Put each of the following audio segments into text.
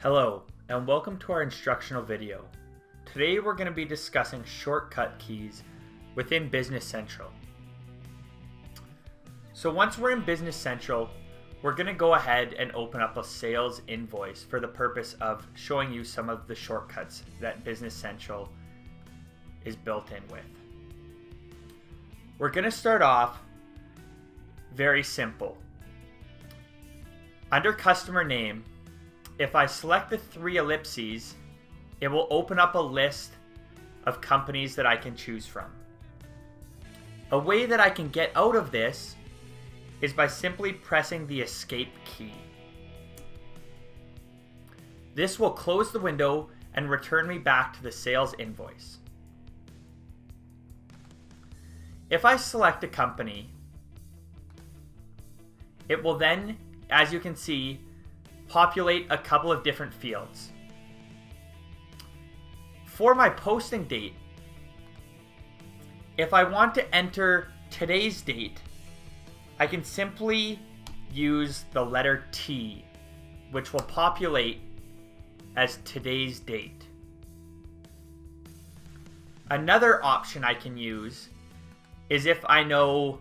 Hello, and welcome to our instructional video. Today we're going to be discussing shortcut keys within Business Central. So once we're in Business Central, we're going to go ahead and open up a sales invoice for the purpose of showing you some of the shortcuts that Business Central is built in with. We're going to start off very simple. Under customer name, if I select the 3 ellipses, it will open up a list of companies that I can choose from. A way that I can get out of this is by simply pressing the escape key. This will close the window and return me back to the sales invoice. If I select a company, it will then, as you can see, populate a couple of different fields. For my posting date, if I want to enter today's date, I can simply use the letter T, which will populate as today's date. Another option I can use is if I know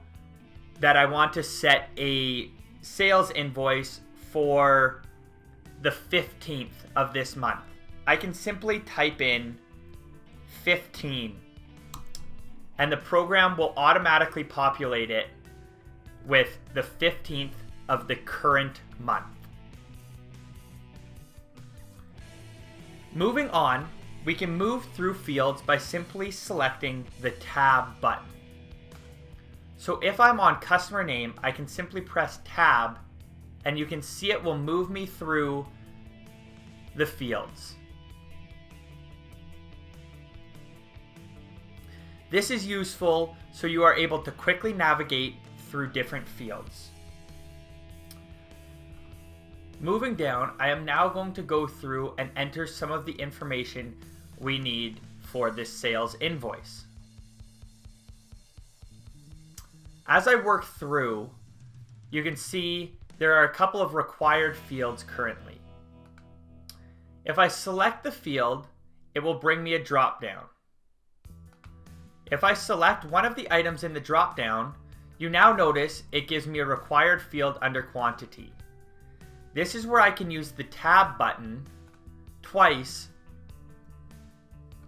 that I want to set a sales invoice for the 15th of this month. I can simply type in 15 and the program will automatically populate it with the 15th of the current month. Moving on, we can move through fields by simply selecting the tab button. So if I'm on customer name, I can simply press tab and you can see it will move me through the fields. This is useful so you are able to quickly navigate through different fields. Moving down, I am now going to go through and enter some of the information we need for this sales invoice. As I work through, you can see there are a couple of required fields currently. If I select the field, it will bring me a drop-down. If I select one of the items in the drop-down, you now notice it gives me a required field under quantity. This is where I can use the tab button twice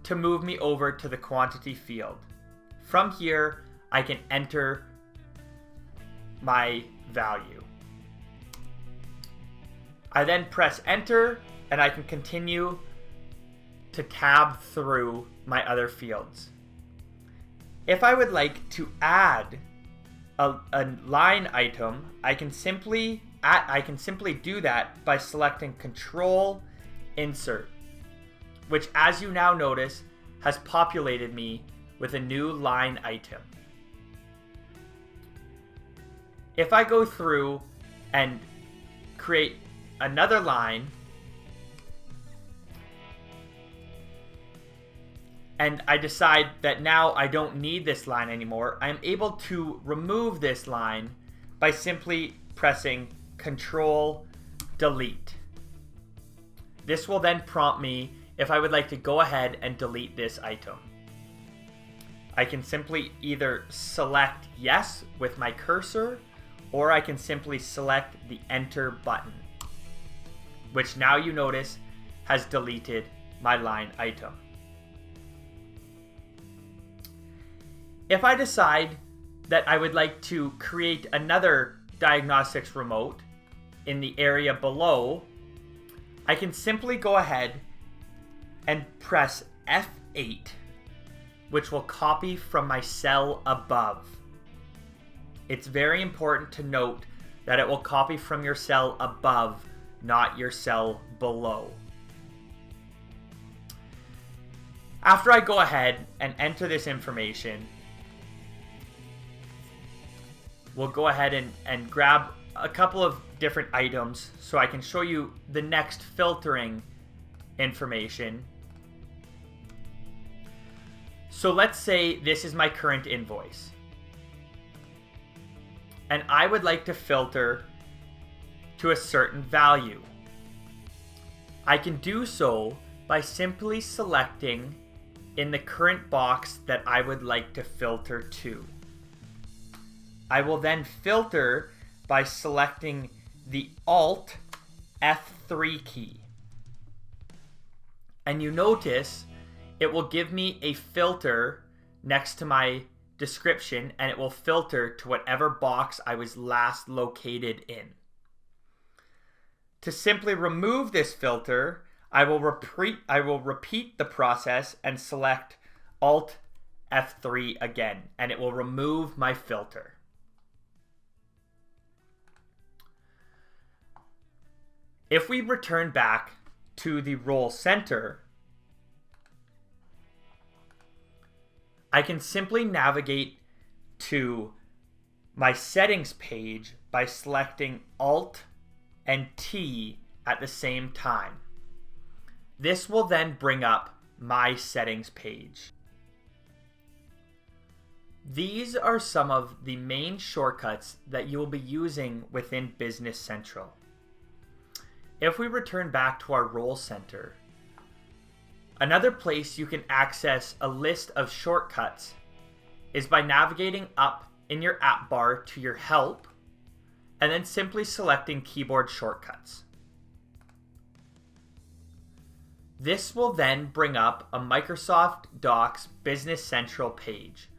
to move me over to the quantity field. From here, I can enter my value. I then press enter and I can continue to tab through my other fields. If I would like to add a line item, I can simply do that by selecting Control Insert, which, as you now notice, has populated me with a new line item. If I go through and create another line, and I decide that now I don't need this line anymore, I am able to remove this line by simply pressing Control Delete. This will then prompt me if I would like to go ahead and delete this item. I can simply either select yes with my cursor, or I can simply select the Enter button, which now you notice has deleted my line item. If I decide that I would like to create another diagnostics remote in the area below, I can simply go ahead and press F8, which will copy from my cell above. It's very important to note that it will copy from your cell above, not your cell below. After I go ahead and enter this information, we'll go ahead and grab a couple of different items so I can show you the next filtering information. So let's say this is my current invoice, and I would like to filter to a certain value. I can do so by simply selecting in the current box that I would like to filter to. I will then filter by selecting the Alt F3 key. And you notice it will give me a filter next to my description, and it will filter to whatever box I was last located in. To simply remove this filter, I will repeat the process and select Alt F3 again, and it will remove my filter. If we return back to the role center, I can simply navigate to my settings page by selecting Alt and T at the same time. This will then bring up my settings page. These are some of the main shortcuts that you will be using within Business Central. If we return back to our role center, another place you can access a list of shortcuts is by navigating up in your app bar to your help and then simply selecting keyboard shortcuts. This will then bring up a Microsoft Docs Business Central page,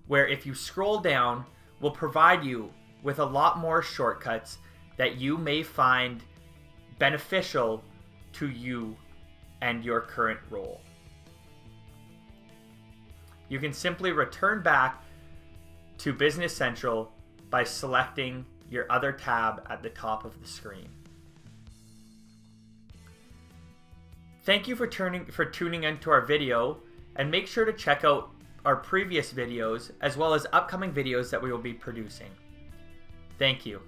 where if you scroll down, will provide you with a lot more shortcuts that you may find beneficial to you and your current role. You can simply return back to Business Central by selecting your other tab at the top of the screen. Thank you for tuning into our video, and make sure to check out our previous videos as well as upcoming videos that we will be producing. Thank you.